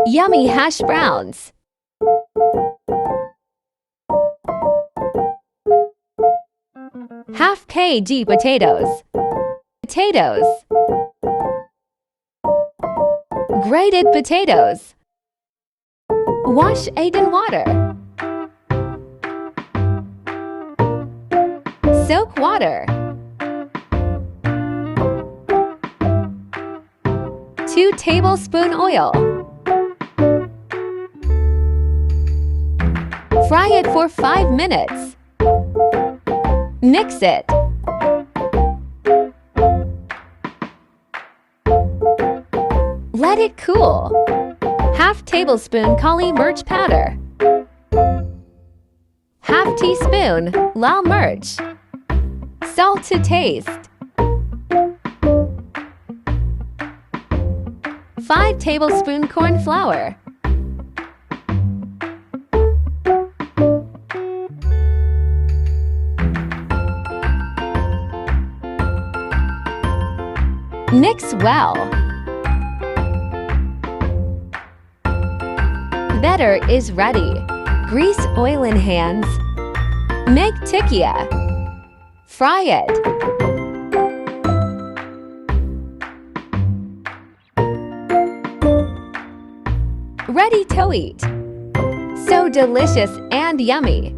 Yummy hash browns. Half kg potatoes. Potatoes. Grated potatoes. Wash 8 in water. Soak water. 2 tablespoon oil. Fry it for 5 minutes. Mix it. Let it cool. Half tablespoon kali mirch powder. Half teaspoon lal mirch. Salt to taste. 5 tablespoon corn flour. Mix well. Batter is ready. Grease oil in hands. Make tikkia. Fry it. Ready to eat. So delicious and yummy.